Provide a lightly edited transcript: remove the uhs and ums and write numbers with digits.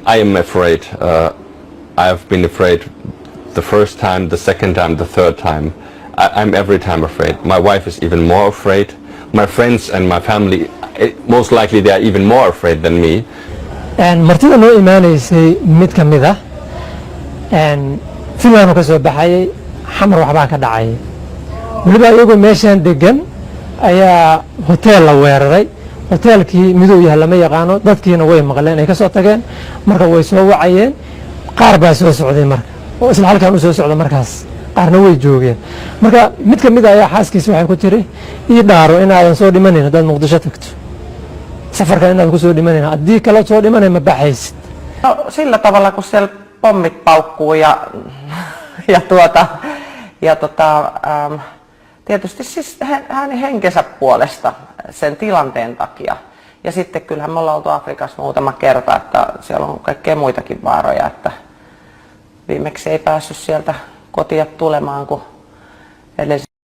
I am afraid. I have been afraid the first time, the second time, the third time. I'm every time afraid. My wife is even more afraid. My friends and my family, most likely they are even more afraid than me. martida noo imaanaysay mid ka mid ah filaanu ka soo baxayay xamar waxbaa ka dhacay waliba iyagoo meeshan degan ayaa hotel la weeraray hotelkii miduu yahay lama yaqaano dadkiina way maqleen ay ka soo tageen marka way soo wacayeen qaar baa soo socday marka oo isla halkan u soo socdo markaas qaarna way joogeen marka mid ka mid ah ayaa xaaskiisa waxay ku tiri ii dhaaro inaadan soo dhimanin dad Muqdisho tagto safarka inaad ku soo dhimanayna haddii kala soo dhimanay ma baxaysid sillä tavalla kun siellä pommit paukkuu ja tietysti siis hänen henkensä puolesta sen tilanteen takia ja sitten kyllähän me ollaan oltu Afrikassa muutama kerta, että siellä on kaikkea muitakin vaaroja, että viimeksi ei päässyt sieltä kotia tulemaan kun edelleen